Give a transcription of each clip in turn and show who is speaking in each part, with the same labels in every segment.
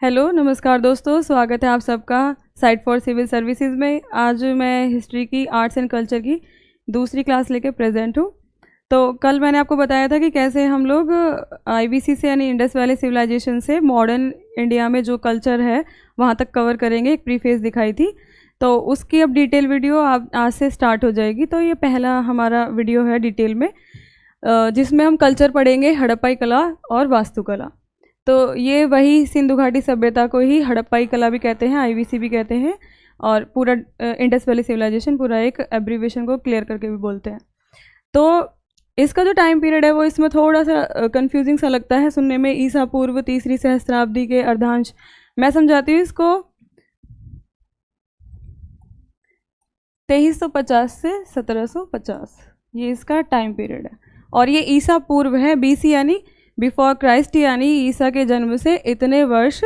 Speaker 1: Hello नमस्कार दोस्तों, स्वागत है आप सबका साइट फॉर सिविल सर्विसेज में। आज मैं हिस्ट्री की आर्ट्स एंड कल्चर की दूसरी क्लास लेके प्रेजेंट हूँ। तो कल मैंने आपको बताया था कि कैसे हम लोग आईवीसी से यानी इंडस वैली सिविलाइजेशन से मॉडर्न इंडिया में जो कल्चर है वहाँ तक कवर करेंगे। एक प्रीफेस दिखाई थी, तो उसकी अब डिटेल वीडियो आप आज से स्टार्ट हो जाएगी। तो ये पहला हमारा वीडियो है डिटेल में, जिसमें हम कल्चर पढ़ेंगे हड़प्पाई कला और वास्तुकला। तो ये वही सिंधु घाटी सभ्यता को ही हड़प्पाई कला भी कहते हैं, आईवीसी भी कहते हैं, और पूरा इंडस वैली सिविलाइजेशन पूरा एक एब्रीविएशन को क्लियर करके भी बोलते हैं। तो इसका जो टाइम पीरियड है वो इसमें थोड़ा सा कंफ्यूजिंग सा लगता है सुनने में। ईसा पूर्व तीसरी सहस्त्राब्दी के अर्धांश, मैं समझाती हूँ इसको। 2350 से 1750 ये इसका टाइम पीरियड है, और ये ईसा पूर्व है, बीसी यानी बिफोर क्राइस्ट, यानी ईसा के जन्म से इतने वर्ष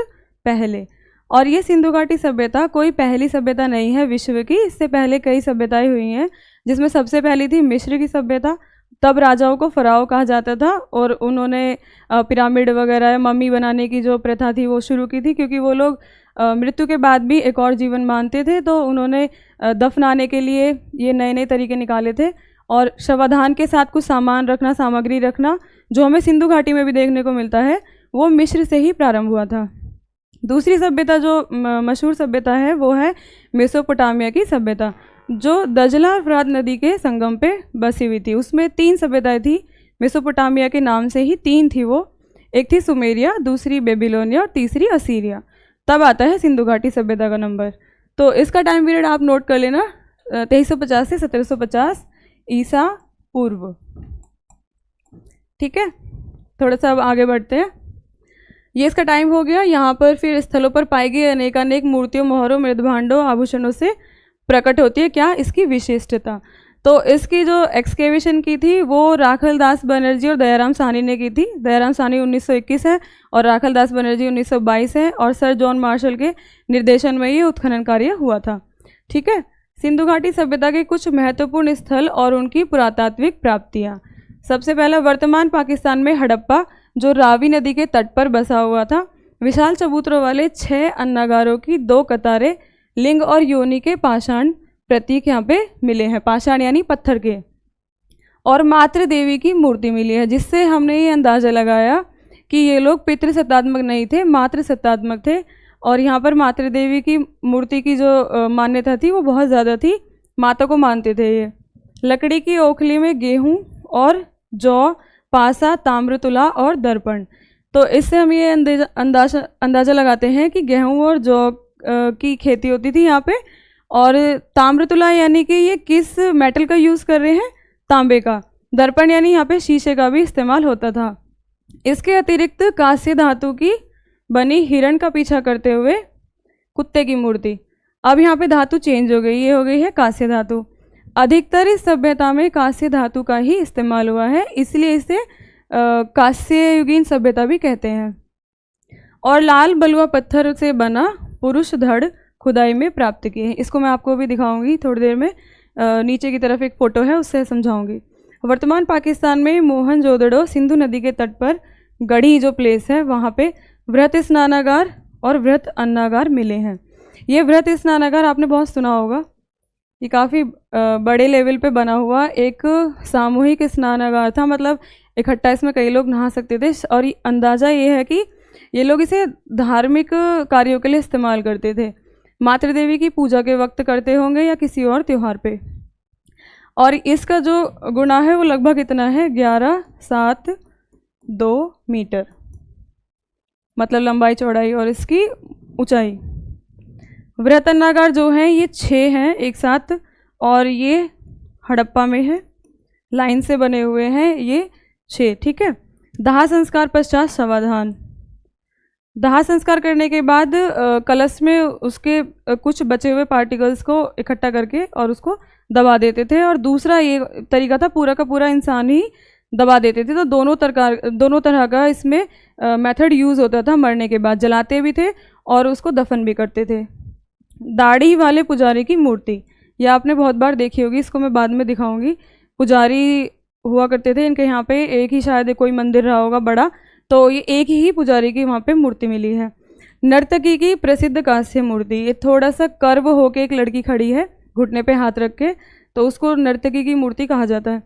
Speaker 1: पहले। और ये सिंधु घाटी सभ्यता कोई पहली सभ्यता नहीं है विश्व की, इससे पहले कई सभ्यताएं हुई हैं, जिसमें सबसे पहली थी मिस्र की सभ्यता। तब राजाओं को फराओ कहा जाता था, और उन्होंने पिरामिड वगैरह मम्मी बनाने की जो प्रथा थी वो शुरू की थी, क्योंकि वो लोग मृत्यु के बाद भी एक और जीवन मानते थे। तो उन्होंने दफनाने के लिए ये नए नए तरीके निकाले थे, और शवाधान के साथ कुछ सामान रखना, सामग्री रखना, जो हमें सिंधु घाटी में भी देखने को मिलता है, वो मिस्र से ही प्रारंभ हुआ था। दूसरी सभ्यता जो मशहूर सभ्यता है वो है मेसोपोटामिया की सभ्यता, जो दजला फरात नदी के संगम पे बसी हुई थी। उसमें 3 सभ्यताएं थी, मेसोपोटामिया के नाम से ही 3 थी वो। एक थी सुमेरिया, दूसरी बेबीलोनिया और तीसरी असीरिया। तब आता है सिंधु घाटी सभ्यता का नंबर। तो इसका टाइम पीरियड आप नोट कर लेना, 2350 से 1750 ईसा पूर्व। ठीक है, थोड़ा सा अब आगे बढ़ते हैं। ये इसका टाइम हो गया। यहाँ पर फिर स्थलों पर पाई गई अनेकानेक मूर्तियों, मोहरों, मृदभांडों, आभूषणों से प्रकट होती है क्या इसकी विशिष्टता। तो इसकी जो एक्सकेवेशन की थी वो राखल दास बनर्जी और दयाराम साहनी ने की थी। दयाराम साहनी 1921 है और राखल दास बनर्जी 1922 है, और सर जॉन मार्शल के निर्देशन में ये उत्खनन कार्य हुआ था। ठीक है, सिंधु घाटी सभ्यता के कुछ महत्वपूर्ण स्थल और उनकी पुरातात्विक प्राप्तियाँ। सबसे पहला वर्तमान पाकिस्तान में हड़प्पा, जो रावी नदी के तट पर बसा हुआ था। विशाल चबूतरों वाले 6 अन्नागारों की 2 कतारें, लिंग और योनि के पाषाण प्रतीक यहाँ पे मिले हैं, पाषाण यानी पत्थर के, और मातृ देवी की मूर्ति मिली है, जिससे हमने ये अंदाज़ा लगाया कि ये लोग पितृसत्तात्मक नहीं थे, मातृ सत्तात्मक थे। और यहाँ पर मातृ देवी की मूर्ति की जो मान्यता थी वो बहुत ज़्यादा थी, माता को मानते थे ये। लकड़ी की ओखली में गेहूँ और जौ, पासा, ताम्रतुला और दर्पण। तो इससे हम ये अंदाज़ा लगाते हैं कि गेहूँ और जौ की खेती होती थी यहाँ पे। और ताम्रतुला यानी कि ये किस मेटल का यूज़ कर रहे हैं, तांबे का। दर्पण यानी यहाँ पे शीशे का भी इस्तेमाल होता था। इसके अतिरिक्त कांस्य धातु की बनी हिरण का पीछा करते हुए कुत्ते की मूर्ति। अब यहाँ पे धातु चेंज हो गई, ये हो गई है कांस्य धातु। अधिकतर इस सभ्यता में कांस्य धातु का ही इस्तेमाल हुआ है, इसलिए इसे कांस्य युगीन सभ्यता भी कहते हैं। और लाल बलुआ पत्थर से बना पुरुष धड़ खुदाई में प्राप्त किए हैं। इसको मैं आपको भी दिखाऊंगी थोड़ी देर में, नीचे की तरफ एक फ़ोटो है उससे समझाऊंगी। वर्तमान पाकिस्तान में मोहनजोदड़ो सिंधु नदी के तट पर गढ़ी जो प्लेस है वहाँ पे वृहत स्नानागार और वृहत अन्नागार मिले हैं। ये वृहत स्नानागार आपने बहुत सुना होगा, ये काफ़ी बड़े लेवल पे बना हुआ एक सामूहिक स्नानागार था, मतलब इकट्ठा इसमें कई लोग नहा सकते थे। और अंदाज़ा ये है कि ये लोग इसे धार्मिक कार्यों के लिए इस्तेमाल करते थे, मातृ देवी की पूजा के वक्त करते होंगे या किसी और त्यौहार पे। और इसका जो गुणा है वो लगभग इतना है, 11.72 मीटर, मतलब लंबाई चौड़ाई, और इसकी ऊंचाई। वृहतन्नागार जो हैं ये 6 हैं एक साथ, और ये हड़प्पा में है, लाइन से बने हुए हैं ये 6। ठीक है, दाह संस्कार पश्चात शवाधान। दाह संस्कार करने के बाद कलश में उसके कुछ बचे हुए पार्टिकल्स को इकट्ठा करके और उसको दबा देते थे। और दूसरा ये तरीका था, पूरा का पूरा इंसान ही दबा देते थे। तो दोनों तरह का इसमें मेथड यूज़ होता था। मरने के बाद जलाते भी थे और उसको दफन भी करते थे। दाढ़ी वाले पुजारी की मूर्ति, यह आपने बहुत बार देखी होगी, इसको मैं बाद में दिखाऊंगी। पुजारी हुआ करते थे इनके यहाँ पे, एक ही शायद कोई मंदिर रहा होगा बड़ा, तो ये एक ही पुजारी की वहाँ पे मूर्ति मिली है। नर्तकी की प्रसिद्ध कांस्य मूर्ति, ये थोड़ा सा कर्व होके एक लड़की खड़ी है घुटने पे हाथ रख के, तो उसको नर्तकी की मूर्ति कहा जाता है।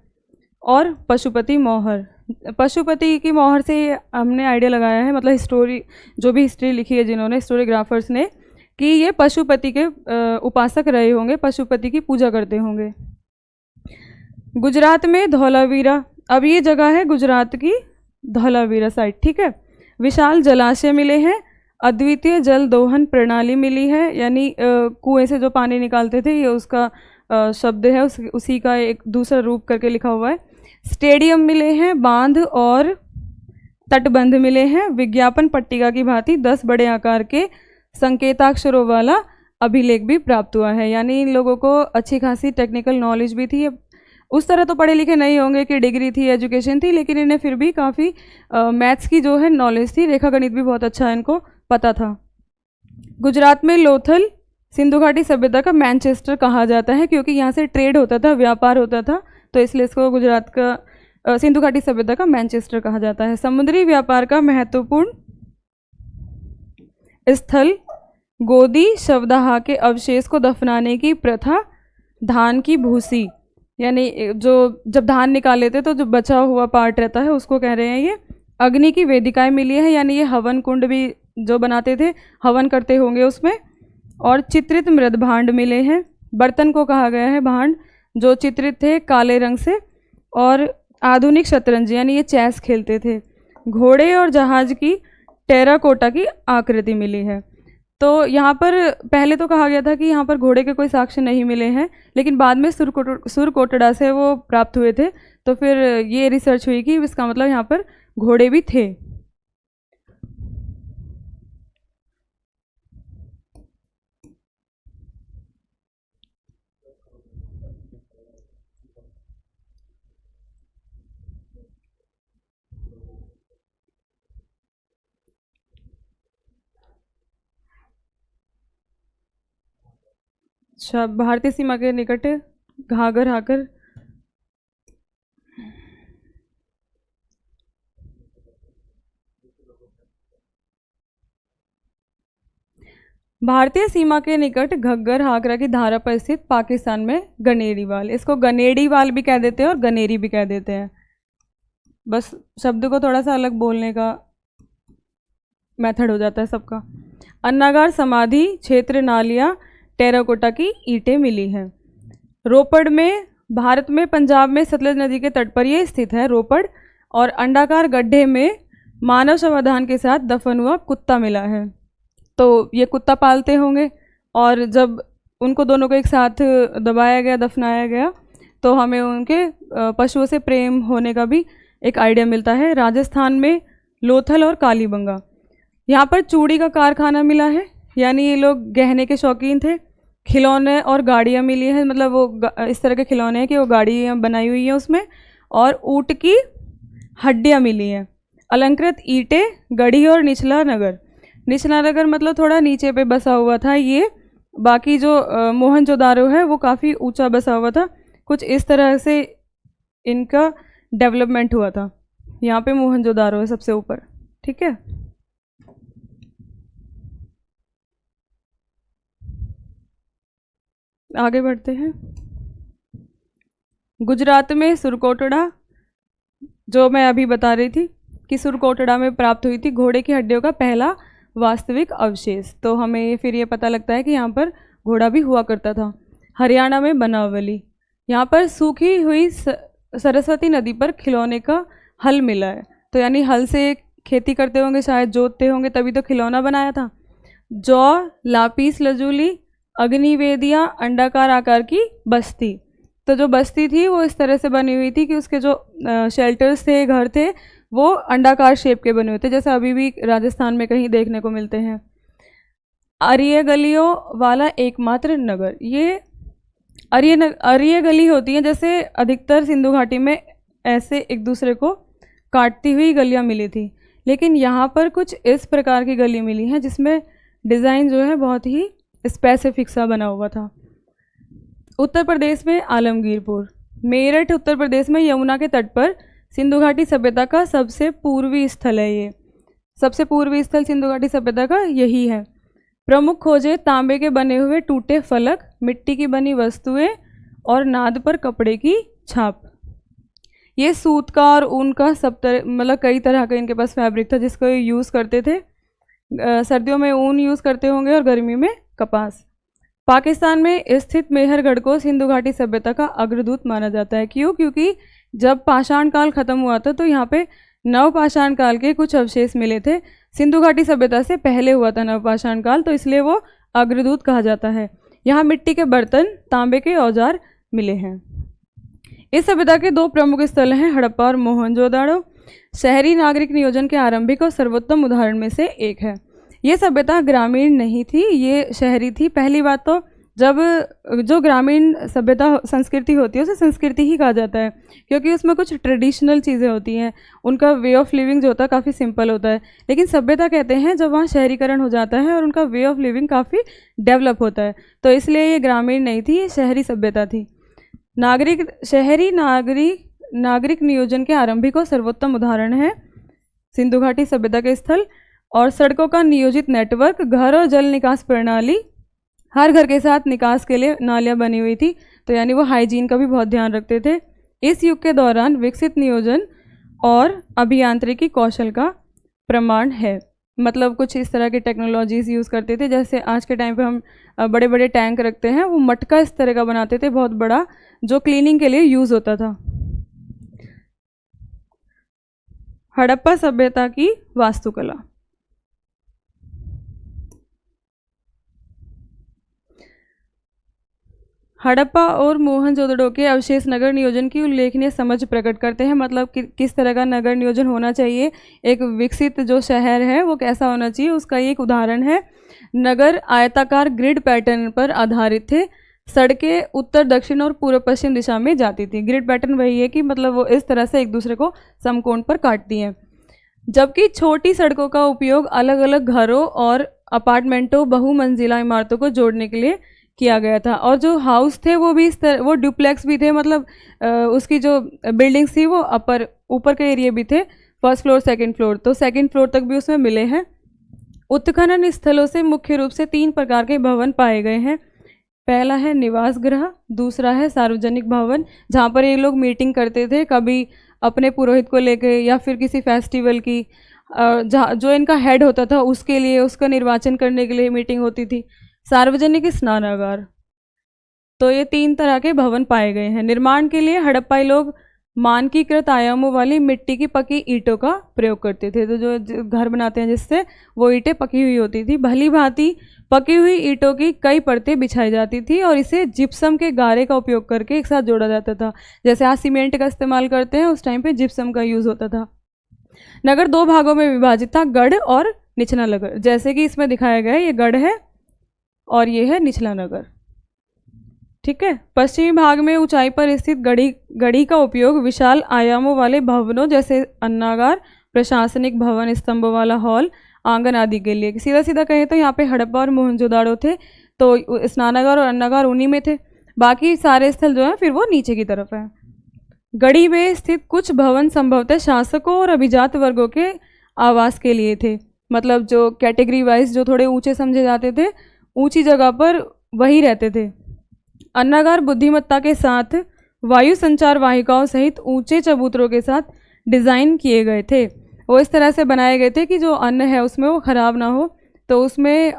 Speaker 1: और पशुपति मोहर, पशुपति की मोहर से हमने आइडिया लगाया है, मतलब हिस्टोरी, जो भी हिस्ट्री लिखी है जिन्होंने, हिस्टोरीग्राफर्स ने, कि ये पशुपति के उपासक रहे होंगे, पशुपति की पूजा करते होंगे। गुजरात में धौलावीरा, अब ये जगह है गुजरात की धौलावीरा साइड, ठीक है। विशाल जलाशय मिले हैं, अद्वितीय जल दोहन प्रणाली मिली है, यानी कुएं से जो पानी निकालते थे, ये उसका शब्द है, उसी का एक दूसरा रूप करके लिखा हुआ है। स्टेडियम मिले हैं, बांध और तटबंध मिले हैं। विज्ञापन पट्टिका की भांति 10 बड़े आकार के संकेताक्षरों वाला अभिलेख भी प्राप्त हुआ है, यानी इन लोगों को अच्छी खासी टेक्निकल नॉलेज भी थी। उस तरह तो पढ़े लिखे नहीं होंगे कि डिग्री थी, एजुकेशन थी, लेकिन इन्हें फिर भी काफ़ी मैथ्स की जो है नॉलेज थी, रेखा गणित भी बहुत अच्छा इनको पता था। गुजरात में लोथल सिंधु घाटी सभ्यता का मैनचेस्टर कहा जाता है, क्योंकि यहाँ से ट्रेड होता था, व्यापार होता था, तो इसलिए इसको गुजरात का सिंधु घाटी सभ्यता का मैनचेस्टर कहा जाता है। समुद्री व्यापार का महत्वपूर्ण स्थल गोदी शवदाह के अवशेष को दफनाने की प्रथा, धान की भूसी, यानी जो जब धान निकाले थे तो जो बचा हुआ पार्ट रहता है उसको कह रहे हैं ये। अग्नि की वेदिकाएं मिली है, यानी ये हवन कुंड भी जो बनाते थे, हवन करते होंगे उसमें। और चित्रित मृद भांड मिले हैं, बर्तन को कहा गया है भांड, जो चित्रित थे काले रंग से। और आधुनिक शतरंज, यानी ये चेस खेलते थे। घोड़े और जहाज की टेराकोटा की आकृति मिली है। तो यहाँ पर पहले तो कहा गया था कि यहाँ पर घोड़े के कोई साक्ष्य नहीं मिले हैं, लेकिन बाद में सुरकोटड़ा से वो प्राप्त हुए थे, तो फिर ये रिसर्च हुई कि इसका मतलब यहाँ पर घोड़े भी थे। अच्छा, भारतीय सीमा के निकट घाघर हाकर, भारतीय सीमा के निकट घग्गर हाकरा की धारा पर स्थित पाकिस्तान में गनेरीवाल, इसको गनेड़ीवाल भी कह देते हैं और गनेरी भी कह देते हैं, बस शब्द को थोड़ा सा अलग बोलने का मेथड हो जाता है सबका। अन्नागार समाधि क्षेत्र, नालिया, टेराकोटा की ईंटें मिली हैं। रोपड़ में, भारत में पंजाब में सतलज नदी के तट पर ये स्थित है रोपड़। और अंडाकार गड्ढे में मानव शवाधान के साथ दफन हुआ कुत्ता मिला है, तो ये कुत्ता पालते होंगे, और जब उनको दोनों को एक साथ दबाया गया, दफनाया गया, तो हमें उनके पशुओं से प्रेम होने का भी एक आइडिया मिलता है। राजस्थान में लोथल और कालीबंगा, यहाँ पर चूड़ी का कारखाना मिला है, यानी ये लोग गहने के शौकीन थे। खिलौने और गाड़ियाँ मिली हैं, मतलब वो इस तरह के खिलौने हैं कि वो गाड़ियाँ बनाई हुई हैं उसमें। और ऊँट की हड्डियाँ मिली हैं। अलंकृत ईंटें, गढ़ी और निचला नगर, निचला नगर मतलब थोड़ा नीचे पे बसा हुआ था ये, बाकी जो मोहनजोदारो है वो काफ़ी ऊंचा बसा हुआ था। कुछ इस तरह से इनका डेवलपमेंट हुआ था। यहाँ पे मोहनजोदारो है सबसे ऊपर, ठीक है। आगे बढ़ते हैं। गुजरात में सुरकोटड़ा, जो मैं अभी बता रही थी कि सुरकोटड़ा में प्राप्त हुई थी घोड़े की हड्डियों का पहला वास्तविक अवशेष, तो हमें फिर ये पता लगता है कि यहाँ पर घोड़ा भी हुआ करता था। हरियाणा में बनावली, यहाँ पर सूखी हुई सरस्वती नदी पर खिलौने का हल मिला है, तो यानी हल से खेती करते होंगे, शायद जोतते होंगे, तभी तो खिलौना बनाया था। जौ, लापीस लजूली, अग्निवेदिया, अंडाकार आकार की बस्ती, तो जो बस्ती थी वो इस तरह से बनी हुई थी कि उसके जो शेल्टर्स थे, घर थे, वो अंडाकार शेप के बने हुए थे, जैसे अभी भी राजस्थान में कहीं देखने को मिलते हैं। आर्य गलियों वाला एकमात्र नगर, ये आर्य गली होती है, जैसे अधिकतर सिंधु घाटी में ऐसे एक दूसरे को काटती हुई गलियां मिली थी, लेकिन यहाँ पर कुछ इस प्रकार की गली मिली हैं जिसमें डिज़ाइन जो है बहुत ही स्पेसिफिक सा बना हुआ था। उत्तर प्रदेश में आलमगीरपुर, मेरठ उत्तर प्रदेश में यमुना के तट पर सिंधु घाटी सभ्यता का सबसे पूर्वी स्थल है ये। सबसे पूर्वी स्थल सिंधु घाटी सभ्यता का यही है। प्रमुख खोजें तांबे के बने हुए टूटे फलक, मिट्टी की बनी वस्तुएं और नाद पर कपड़े की छाप। ये सूत का और ऊन का सब मतलब कई तरह का इनके पास फैब्रिक था जिसको ये यूज़ करते थे। सर्दियों में ऊन यूज़ करते होंगे और गर्मी में कपास। पाकिस्तान में स्थित मेहरगढ़ को सिंधु घाटी सभ्यता का अग्रदूत माना जाता है। क्यों? क्योंकि जब पाषाण काल खत्म हुआ था तो यहाँ पे नवपाषाण काल के कुछ अवशेष मिले थे। सिंधु घाटी सभ्यता से पहले हुआ था नवपाषाण काल, तो इसलिए वो अग्रदूत कहा जाता है। यहाँ मिट्टी के बर्तन, तांबे के औजार मिले हैं। इस सभ्यता के दो प्रमुख स्थल हैं, हड़प्पा और मोहनजोदाड़ो। शहरी नागरिक नियोजन के आरंभिक और सर्वोत्तम उदाहरण में से एक है। ये सभ्यता ग्रामीण नहीं थी, ये शहरी थी। पहली बात तो जब जो ग्रामीण सभ्यता संस्कृति होती है उसे संस्कृति ही कहा जाता है, क्योंकि उसमें कुछ ट्रेडिशनल चीज़ें होती हैं। उनका वे ऑफ लिविंग जो होता है काफ़ी सिंपल होता है। लेकिन सभ्यता कहते हैं जब वहाँ शहरीकरण हो जाता है और उनका वे ऑफ लिविंग काफ़ी डेवलप होता है। तो इसलिए ये ग्रामीण नहीं थी, ये शहरी सभ्यता थी। शहरी नागरिक नियोजन के आरंभिक और सर्वोत्तम उदाहरण है सिंधु घाटी सभ्यता के स्थल। और सड़कों का नियोजित नेटवर्क, घर और जल निकास प्रणाली, हर घर के साथ निकास के लिए नालियाँ बनी हुई थी। तो यानी वो हाइजीन का भी बहुत ध्यान रखते थे। इस युग के दौरान विकसित नियोजन और अभियांत्रिकी कौशल का प्रमाण है। मतलब कुछ इस तरह की टेक्नोलॉजीज़ यूज़ करते थे। जैसे आज के टाइम पे हम बड़े बड़े टैंक रखते हैं, वो मटका इस तरह का बनाते थे बहुत बड़ा, जो क्लीनिंग के लिए यूज़ होता था। हड़प्पा सभ्यता की वास्तुकला। हड़प्पा और मोहनजोदड़ो के अवशेष नगर नियोजन की उल्लेखनीय समझ प्रकट करते हैं। मतलब किस तरह का नगर नियोजन होना चाहिए, एक विकसित जो शहर है वो कैसा होना चाहिए, उसका ये एक उदाहरण है। नगर आयताकार ग्रिड पैटर्न पर आधारित थे। सड़कें उत्तर, दक्षिण और पूर्व पश्चिम दिशा में जाती थी। ग्रिड पैटर्न वही है कि मतलब वो इस तरह से एक दूसरे को समकोण पर काटती हैं। जबकि छोटी सड़कों का उपयोग अलग अलग घरों और अपार्टमेंटों, बहुमंजिला इमारतों को जोड़ने के लिए किया गया था। और जो हाउस थे वो भी इस तरह, वो डुप्लेक्स भी थे। मतलब उसकी जो बिल्डिंग्स थी वो ऊपर के एरिया भी थे, फर्स्ट फ्लोर, सेकंड फ्लोर, तो सेकंड फ्लोर तक भी उसमें मिले हैं। उत्खनन स्थलों से मुख्य रूप से 3 प्रकार के भवन पाए गए हैं। पहला है निवास गृह, दूसरा है सार्वजनिक भवन जहाँ पर ये लोग मीटिंग करते थे, कभी अपने पुरोहित को लेके या फिर किसी फेस्टिवल की, जो इनका हेड होता था उसके लिए, उसका निर्वाचन करने के लिए मीटिंग होती थी। सार्वजनिक स्नानागार। तो ये 3 तरह के भवन पाए गए हैं। निर्माण के लिए हड़प्पाई लोग मानकीकृत आयामों वाली मिट्टी की पकी ईंटों का प्रयोग करते थे। तो जो घर बनाते हैं जिससे, वो ईंटें पकी हुई होती थी। भली भांति पकी हुई ईंटों की कई परतें बिछाई जाती थी और इसे जिप्सम के गारे का उपयोग करके एक साथ जोड़ा जाता था। जैसे आज सीमेंट का इस्तेमाल करते हैं, उस टाइम पे जिप्सम का यूज़ होता था। नगर 2 भागों में विभाजित था, गढ़ और निचला नगर। जैसे कि इसमें दिखाया गया है, ये गढ़ है और ये है निचला नगर। ठीक है। पश्चिमी भाग में ऊंचाई पर स्थित गढ़ी का उपयोग विशाल आयामों वाले भवनों जैसे अन्नागार, प्रशासनिक भवन, स्तंभों वाला हॉल, आंगन आदि के लिए। सीधा सीधा कहें तो यहाँ पे हड़प्पा और मोहनजोदाड़ो थे, तो स्नानागार और अन्नागार उन्हीं में थे। बाकी सारे स्थल जो है फिर वो नीचे की तरफ है। गढ़ी में स्थित कुछ भवन संभवतः शासकों और अभिजात वर्गों के आवास के लिए थे। मतलब जो कैटेगरी वाइज जो थोड़े ऊंचे समझे जाते थे, ऊंची जगह पर वही रहते थे। अन्नागार बुद्धिमत्ता के साथ वायु संचार वाहिकाओं सहित ऊंचे चबूतरों के साथ डिज़ाइन किए गए थे। वो इस तरह से बनाए गए थे कि जो अन्न है उसमें वो ख़राब ना हो। तो उसमें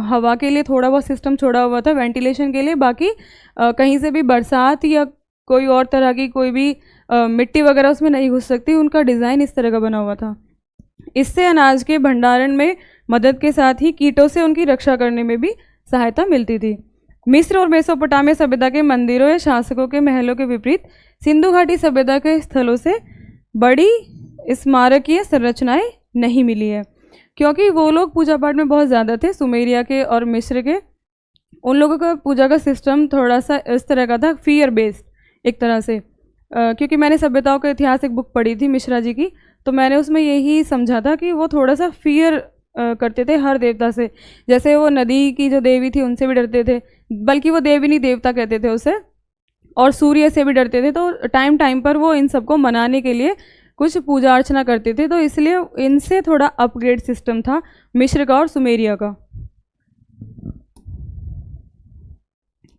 Speaker 1: हवा के लिए थोड़ा बहुत सिस्टम छोड़ा हुआ था वेंटिलेशन के लिए। बाकी कहीं से भी बरसात या कोई और तरह की कोई भी मिट्टी वगैरह उसमें नहीं घुस सकती। उनका डिज़ाइन इस तरह का बना हुआ था। इससे अनाज के भंडारण में मदद के साथ ही कीटों से उनकी रक्षा करने में भी सहायता मिलती थी। मिस्र और मेसोपोटामिया सभ्यता के मंदिरों या शासकों के महलों के विपरीत सिंधु घाटी सभ्यता के स्थलों से बड़ी स्मारकीय संरचनाएं नहीं मिली है, क्योंकि वो लोग पूजा पाठ में बहुत ज़्यादा थे। सुमेरिया के और मिस्र के, उन लोगों का पूजा का सिस्टम थोड़ा सा इस तरह का था, फियर बेस्ड एक तरह से। क्योंकि मैंने सभ्यताओं का इतिहास एक बुक पढ़ी थी मिश्रा जी की, तो मैंने उसमें यही समझा था कि वो थोड़ा सा फियर करते थे हर देवता से। जैसे वो नदी की जो देवी थी उनसे भी डरते थे, बल्कि वो देवी नहीं देवता कहते थे उसे, और सूर्य से भी डरते थे। तो टाइम टाइम पर वो इन सबको मनाने के लिए कुछ पूजा अर्चना करते थे, तो इसलिए इनसे थोड़ा अपग्रेड सिस्टम था मिस्र का और सुमेरिया का।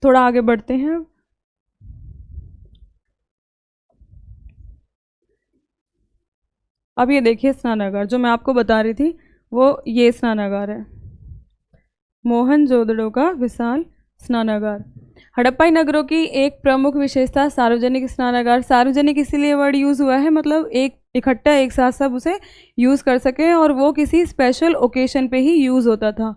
Speaker 1: थोड़ा आगे बढ़ते हैं। अब ये देखिए स्नानागार, जो मैं आपको बता रही थी वो ये स्नानागार है, मोहनजोदड़ो का विशाल स्नानागार। हड़प्पाई नगरों की एक प्रमुख विशेषता सार्वजनिक स्नानागार। सार्वजनिक इसीलिए वर्ड यूज़ हुआ है, मतलब एक इकट्ठा एक साथ सब उसे यूज़ कर सके, और वो किसी स्पेशल ओकेशन पे ही यूज़ होता था।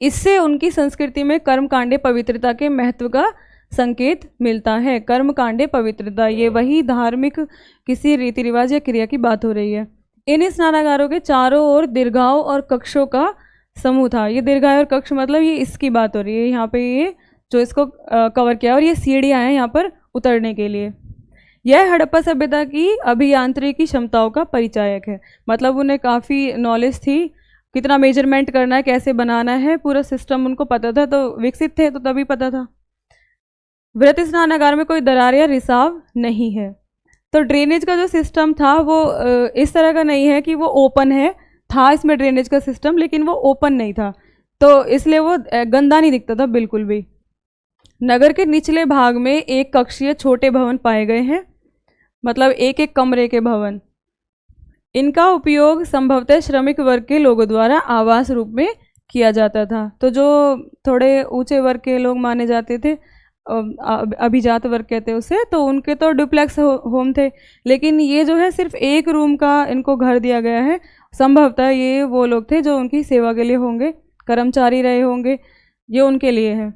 Speaker 1: इससे उनकी संस्कृति में कर्मकांडे पवित्रता के महत्व का संकेत मिलता है। कर्मकांडे पवित्रता, ये वही धार्मिक किसी रीति रिवाज या क्रिया की बात हो रही है। इन स्नानागारों के चारों ओर दीर्घाओं और कक्षों का समूह था। ये दीर्घाएं और कक्ष मतलब ये इसकी बात हो रही है, यहाँ पे ये जो इसको कवर किया, और ये सीढ़ियाँ हैं यहाँ पर उतरने के लिए। यह हड़प्पा सभ्यता की अभियांत्रिकी क्षमताओं का परिचायक है, मतलब उन्हें काफ़ी नॉलेज थी, कितना मेजरमेंट करना है, कैसे बनाना है, पूरा सिस्टम उनको पता था, तो विकसित थे तो तभी पता था। व्रत स्नानागार में कोई दरार या रिसाव नहीं है। तो ड्रेनेज का जो सिस्टम था वो इस तरह का नहीं है कि वो ओपन है, था इसमें ड्रेनेज का सिस्टम, लेकिन वो ओपन नहीं था, तो इसलिए वो गंदा नहीं दिखता था बिल्कुल भी। नगर के निचले भाग में एक कक्षीय छोटे भवन पाए गए हैं, मतलब एक एक कमरे के भवन। इनका उपयोग संभवतः श्रमिक वर्ग के लोगों द्वारा आवास रूप में किया जाता था। तो जो थोड़े ऊंचे वर्ग के लोग माने जाते थे, अभिजात वर्ग कहते हैं उसे, तो उनके तो डुप्लेक्स होम थे, लेकिन ये जो है सिर्फ एक रूम का इनको घर दिया गया है। संभवतः ये वो लोग थे जो उनकी सेवा के लिए होंगे, कर्मचारी रहे होंगे, ये उनके लिए है।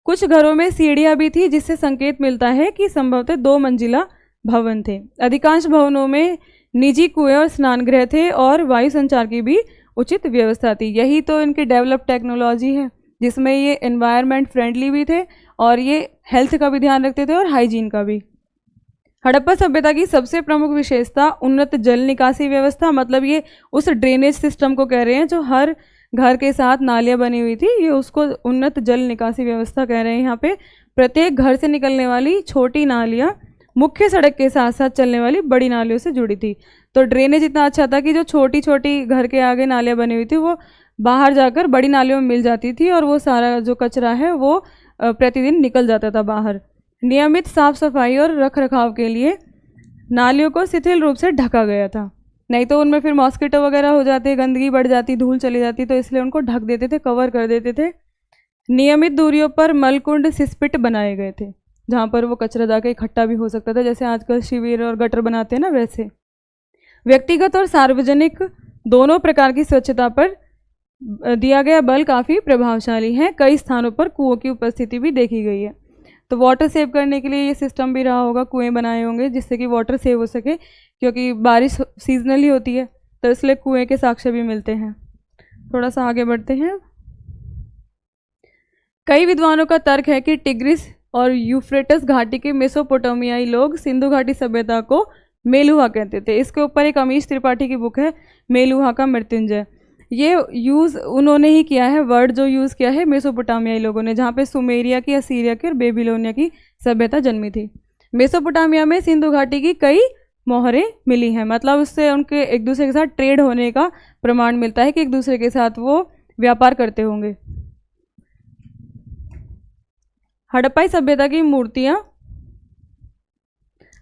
Speaker 1: कुछ घरों में सीढ़ियाँ भी थी, जिससे संकेत मिलता है कि संभवतः 2 मंजिला भवन थे। अधिकांश भवनों में निजी कुएं और स्नान गृह थे, और वायु संचार की भी उचित व्यवस्था थी। यही तो इनकी डेवलप टेक्नोलॉजी है, जिसमें ये एनवायरनमेंट फ्रेंडली भी थे और ये हेल्थ का भी ध्यान रखते थे और हाइजीन का भी। हड़प्पा सभ्यता की सबसे प्रमुख विशेषता उन्नत जल निकासी व्यवस्था, मतलब ये उस ड्रेनेज सिस्टम को कह रहे हैं जो हर घर के साथ नालियाँ बनी हुई थी, ये उसको उन्नत जल निकासी व्यवस्था कह रहे हैं। यहाँ पे प्रत्येक घर से निकलने वाली छोटी नालियाँ मुख्य सड़क के साथ साथ चलने वाली बड़ी नालियों से जुड़ी थी। तो ड्रेनेज इतना अच्छा था कि जो छोटी छोटी घर के आगे नालियाँ बनी हुई थी वो बाहर जाकर बड़ी नालियों में मिल जाती थी, और वो सारा जो कचरा है वो प्रतिदिन निकल जाता था बाहर। नियमित साफ सफाई और रख रखाव के लिए नालियों को शिथिल रूप से ढका गया था, नहीं तो उनमें फिर मॉस्किटो वगैरह हो जाते, गंदगी बढ़ जाती, धूल चली जाती, तो इसलिए उनको ढक देते थे, कवर कर देते थे। नियमित दूरियों पर मलकुंड सिस्पिट बनाए गए थे, जहाँ पर वो कचरा जाके इकट्ठा भी हो सकता था, जैसे आजकल शिविर और गटर बनाते हैं ना, वैसे। व्यक्तिगत और सार्वजनिक दोनों प्रकार की स्वच्छता पर दिया गया बल काफ़ी प्रभावशाली है। कई स्थानों पर कुओं की उपस्थिति भी देखी गई है। तो वाटर सेव करने के लिए ये सिस्टम भी रहा होगा, कुएं बनाए होंगे जिससे कि वाटर सेव हो सके, क्योंकि बारिश सीजनली होती है, तो इसलिए कुएं के साक्ष्य भी मिलते हैं। थोड़ा सा आगे बढ़ते हैं। कई विद्वानों का तर्क है कि टिग्रिस और यूफ्रेटस घाटी के मेसोपोटामियाई लोग सिंधु घाटी सभ्यता को मेलुहा कहते थे। इसके ऊपर एक अमीश त्रिपाठी की बुक है, मेलुहा का मृत्युंजय। ये यूज़ उन्होंने ही किया है, वर्ड जो यूज़ किया है मेसोपोटामियाई लोगों ने, जहाँ पे सुमेरिया की, असीरिया की और बेबीलोनिया की सभ्यता जन्मी थी। मेसोपोटामिया में सिंधु घाटी की कई मोहरें मिली हैं, मतलब उससे उनके एक दूसरे के साथ ट्रेड होने का प्रमाण मिलता है कि एक दूसरे के साथ वो व्यापार करते होंगे। हड़प्पाई सभ्यता की मूर्तियाँ।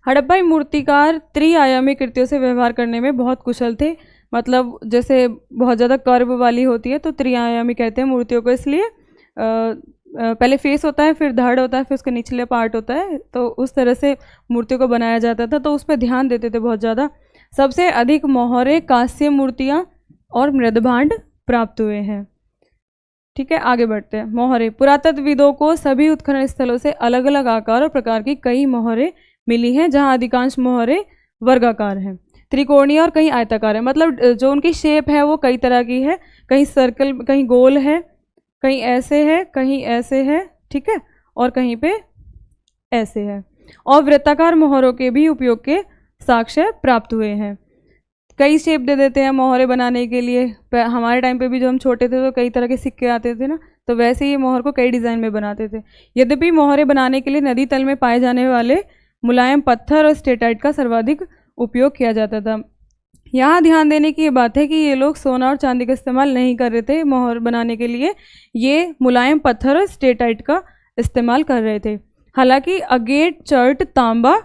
Speaker 1: हड़प्पाई मूर्तिकार त्रिआयामी कृतियों से व्यवहार करने में बहुत कुशल थे, मतलब जैसे बहुत ज़्यादा कर्व वाली होती है तो त्रिआयामी कहते हैं मूर्तियों को, इसलिए पहले फेस होता है, फिर धड़ होता है, फिर उसका निचले पार्ट होता है, तो उस तरह से मूर्तियों को बनाया जाता था, तो उस पर ध्यान देते थे बहुत ज़्यादा। सबसे अधिक मोहरे, कांस्य मूर्तियाँ और मृदभांड प्राप्त हुए हैं। ठीक है, आगे बढ़ते हैं। मोहरे। पुरातत्वविदों को सभी उत्खनन स्थलों से अलग अलग आकार और प्रकार की कई मोहरे मिली हैं, जहाँ अधिकांश मोहरे वर्गाकार हैं, त्रिकोणीय और कहीं आयताकार है, मतलब जो उनकी शेप है वो कई तरह की है, कहीं सर्कल, कहीं गोल है, कहीं ऐसे है, कहीं ऐसे है, ठीक है, और कहीं पे ऐसे है। और वृत्ताकार मोहरों के भी उपयोग के साक्ष्य प्राप्त हुए हैं। कई शेप दे देते हैं मोहरे बनाने के लिए। हमारे टाइम पे भी जो हम छोटे थे तो कई तरह के सिक्के आते थे ना, तो वैसे ही मोहर को कई डिज़ाइन में बनाते थे। यद्यपि मोहरे बनाने के लिए नदी तल में पाए जाने वाले मुलायम पत्थर और स्टेटाइट का सर्वाधिक उपयोग किया जाता था। यहाँ ध्यान देने की ये बात है कि ये लोग सोना और चांदी का इस्तेमाल नहीं कर रहे थे मोहर बनाने के लिए, ये मुलायम पत्थर और स्टेटाइट का इस्तेमाल कर रहे थे। हालांकि अगेट, चर्ट, तांबा,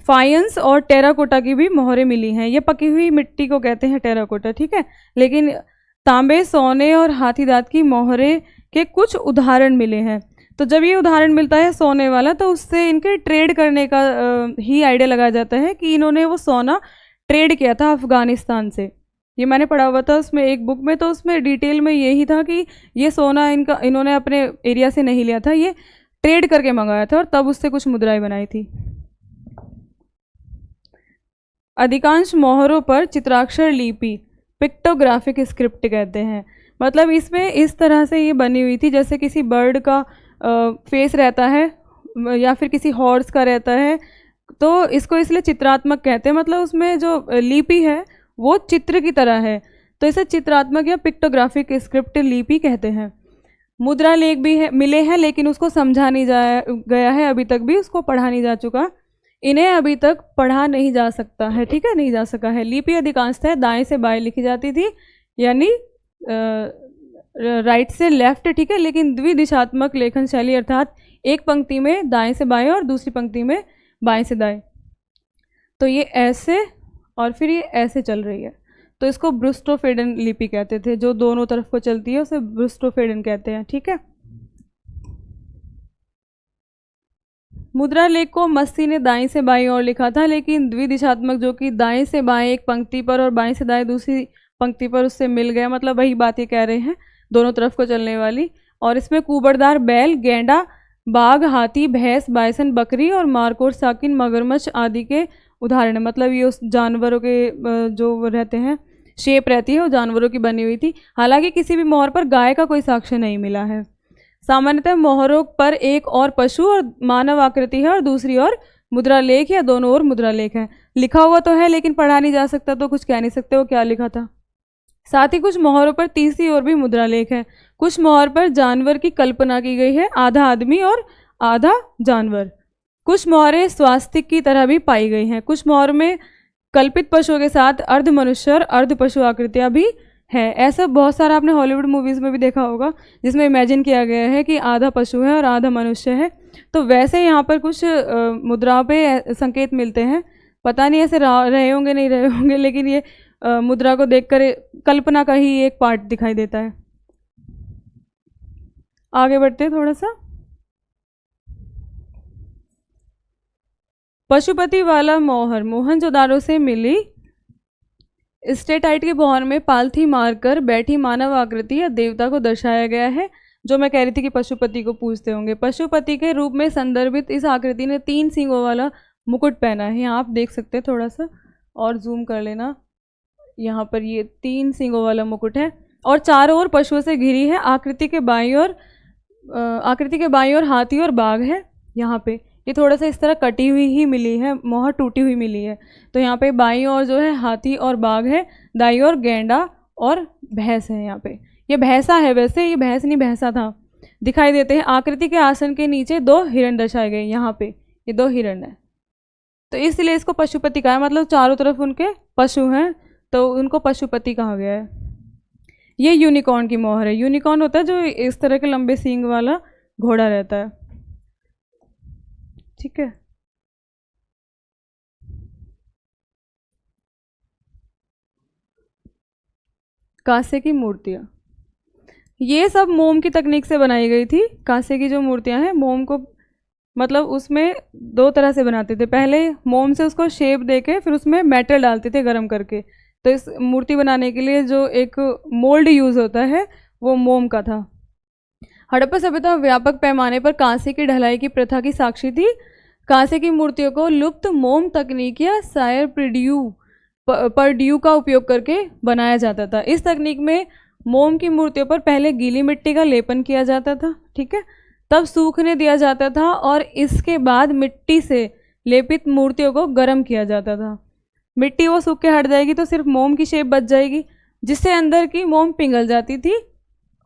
Speaker 1: फायंस और टेराकोटा की भी मोहरें मिली हैं। ये पकी हुई मिट्टी को कहते हैं टेराकोटा, ठीक है। लेकिन तांबे, सोने और हाथी दांत की मोहरें के कुछ उदाहरण मिले हैं। तो जब ये उदाहरण मिलता है सोने वाला, तो उससे इनके ट्रेड करने का ही आइडिया लगाया जाता है कि इन्होंने वो सोना ट्रेड किया था अफ़गानिस्तान से। ये मैंने पढ़ा हुआ था उसमें एक बुक में, तो उसमें डिटेल में यही था कि ये सोना इन्होंने अपने एरिया से नहीं लिया था, ये ट्रेड करके मंगाया था और तब उससे कुछ मुद्राएं बनाई थी। अधिकांश मोहरों पर चित्राक्षर लिपि, पिक्टोग्राफिक स्क्रिप्ट कहते हैं। मतलब इसमें इस तरह से ये बनी हुई थी जैसे किसी बर्ड का फेस रहता है या फिर किसी हॉर्स का रहता है, तो इसको इसलिए चित्रात्मक कहते हैं। मतलब उसमें जो लिपि है वो चित्र की तरह है, तो इसे चित्रात्मक या पिक्टोग्राफिक स्क्रिप्ट लिपि कहते हैं। मुद्रा लेख भी है, मिले हैं, लेकिन उसको समझा नहीं गया है अभी तक भी, उसको पढ़ा नहीं जा चुका। इन्हें अभी तक पढ़ा नहीं जा सकता है, ठीक है, नहीं जा सका है। लिपि अधिकांशतः दाएं से बाएं लिखी जाती थी, यानी राइट से लेफ्ट, ठीक है। लेकिन द्विदिशात्मक लेखन शैली अर्थात एक पंक्ति में दाएं से बाएं और दूसरी पंक्ति में बाएं से दाएं, तो ये ऐसे और फिर ये ऐसे चल रही है, तो इसको ब्रुस्टोफेडन लिपि कहते थे। जो दोनों तरफ को चलती है उसे ब्रुस्टोफेडन कहते हैं, ठीक है। मुद्रा लेख को मस्सी ने दाएं से बाएं ओर लिखा था, लेकिन द्विदिशात्मक जो कि दाएं से बाएं एक पंक्ति पर और बाएं से दाएं दूसरी पंक्ति पर उससे मिल गया, मतलब वही बात ये कह रहे हैं, दोनों तरफ को चलने वाली। और इसमें कुबड़दार बैल, गेंडा, बाघ, हाथी, भैंस, बायसन, बकरी और मारकोट, साकिन, मगरमच्छ आदि के उदाहरण है। मतलब ये उस जानवरों के जो रहते हैं, शेप रहती है वो जानवरों की बनी हुई थी। हालांकि किसी भी मोहर पर गाय का कोई साक्ष्य नहीं मिला है। सामान्यतः मोहरों पर एक और पशु और मानव आकृति है और दूसरी ओर मुद्रा लेख या दोनों ओर मुद्रा लेख है। लिखा हुआ तो है लेकिन पढ़ा नहीं जा सकता, तो कुछ कह नहीं सकते वो क्या लिखा था। साथ ही कुछ मोहरों पर तीसरी ओर भी मुद्रा लेख है। कुछ मोहर पर जानवर की कल्पना की गई है, आधा आदमी और आधा जानवर। कुछ मोहरें स्वास्तिक की तरह भी पाई गई हैं। कुछ मोहर में कल्पित पशुओं के साथ अर्ध मनुष्य और अर्ध पशु आकृतियाँ भी है। ऐसा बहुत सारा आपने हॉलीवुड मूवीज़ में भी देखा होगा जिसमें इमेजिन किया गया है कि आधा पशु है और आधा मनुष्य है। तो वैसे यहाँ पर कुछ मुद्राओं पे संकेत मिलते हैं। पता नहीं ऐसे रहे होंगे नहीं रहे होंगे, लेकिन ये मुद्रा को देखकर कल्पना का ही एक पार्ट दिखाई देता है। आगे बढ़ते हैं थोड़ा सा। पशुपति वाला मोहर मोहनजोदाड़ो से मिली स्टेटाइट के मोहर में पालथी मारकर बैठी मानव आकृति या देवता को दर्शाया गया है, जो मैं कह रही थी कि पशुपति को पूजते होंगे। पशुपति के रूप में संदर्भित इस आकृति ने 3 सींगों वाला मुकुट पहना है। यहाँ आप देख सकते हैं, थोड़ा सा और जूम कर लेना। यहाँ पर ये 3 सींगों वाला मुकुट है और चारों ओर पशुओं से घिरी है। आकृति के बाईं ओर हाथी और बाघ है। यहाँ पे ये थोड़ा सा इस तरह कटी हुई ही मिली है, मोहर टूटी हुई मिली है। तो यहाँ पे बाईं ओर जो है हाथी और बाघ है, दाईं ओर गेंडा और भैंस है। यहाँ पे ये भैंसा है, वैसे ये भैंस नहीं भैंसा था, दिखाई देते हैं। आकृति के आसन के नीचे 2 हिरण दर्शाए गए। यहाँ पे ये 2 हिरण है, तो इसलिए इसको पशुपति कहा है। मतलब चारों तरफ उनके पशु हैं तो उनको पशुपति कहा गया है। ये यूनिकॉर्न की मोहर है। यूनिकॉर्न होता है जो इस तरह के लंबे सींग वाला घोड़ा रहता है, ठीक है। कांसे की मूर्तियाँ, ये सब मोम की तकनीक से बनाई गई थी। कांसे की जो मूर्तियाँ हैं, मोम को मतलब उसमें 2 तरह से बनाते थे। पहले मोम से उसको शेप देके फिर उसमें मेटल डालते थे गर्म करके। तो इस मूर्ति बनाने के लिए जो एक मोल्ड यूज़ होता है वो मोम का था। हड़प्पा सभ्यता व्यापक पैमाने पर कांसे की ढलाई की प्रथा की साक्षी थी। कांसे की मूर्तियों को लुप्त मोम तकनीक या सायर परड्यू का उपयोग करके बनाया जाता था। इस तकनीक में मोम की मूर्तियों पर पहले गीली मिट्टी का लेपन किया जाता था, ठीक है, तब सूखने दिया जाता था और इसके बाद मिट्टी से लेपित मूर्तियों को गर्म किया जाता था। मिट्टी वो सूख के हट जाएगी तो सिर्फ मोम की शेप बच जाएगी, जिससे अंदर की मोम पिघल जाती थी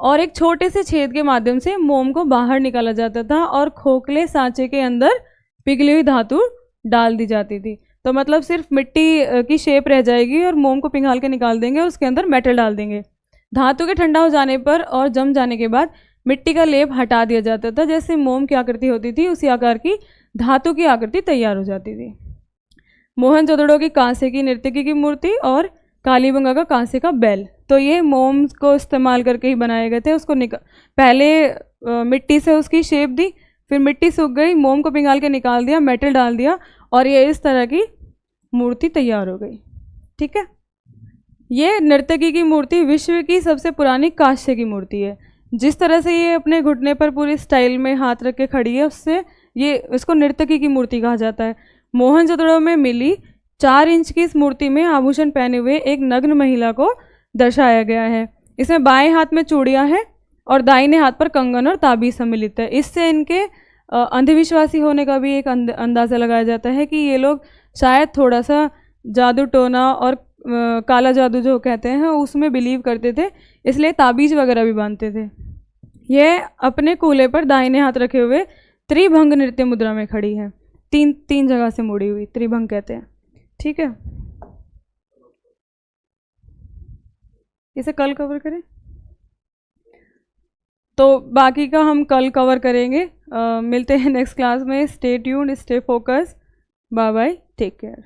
Speaker 1: और एक छोटे से छेद के माध्यम से मोम को बाहर निकाला जाता था और खोखले सांचे के अंदर पिघली हुई धातु डाल दी जाती थी। तो मतलब सिर्फ मिट्टी की शेप रह जाएगी और मोम को पिघाल के निकाल देंगे, उसके अंदर मेटल डाल देंगे। धातु के ठंडा हो जाने पर और जम जाने के बाद मिट्टी का लेप हटा दिया जाता था। जैसे मोम की आकृति होती थी उसी आकार की धातु की आकृति तैयार हो जाती थी। मोहनजोदड़ो की कांसे की नर्तकी की मूर्ति और कालीबंगा का कांसे का बैल, तो ये मोम को इस्तेमाल करके ही बनाए गए थे। उसको पहले मिट्टी से उसकी शेप दी, फिर मिट्टी सूख गई, मोम को पिघाल के निकाल दिया, मेटल डाल दिया और ये इस तरह की मूर्ति तैयार हो गई। ठीक है, ये नर्तकी की मूर्ति विश्व की सबसे पुरानी कांस्य की मूर्ति है। जिस तरह से ये अपने घुटने पर पूरी स्टाइल में हाथ रख के खड़ी है, उससे ये इसको नर्तकी की मूर्ति कहा जाता है। मोहनजोदड़ो में मिली 4 इंच की इस मूर्ति में आभूषण पहने हुए एक नग्न महिला को दर्शाया गया है। इसमें बाएं हाथ में चूड़ियां हैं और दाहिने हाथ पर कंगन और ताबीज सम्मिलित है। इससे इनके अंधविश्वासी होने का भी एक अंदाज़ा लगाया जाता है कि ये लोग शायद थोड़ा सा जादू टोना और काला जादू जो कहते हैं उसमें बिलीव करते थे, इसलिए ताबीज वगैरह भी बांधते थे। यह अपने कूल्हे पर दाहिने हाथ रखे हुए त्रिभंग नृत्य मुद्रा में खड़ी है, तीन जगह से मुड़ी हुई, त्रिभंग कहते हैं। ठीक है, इसे कल कवर करें, तो बाकी का हम कल कवर करेंगे। मिलते हैं नेक्स्ट क्लास में। Stay tuned, stay focus, bye bye, take care.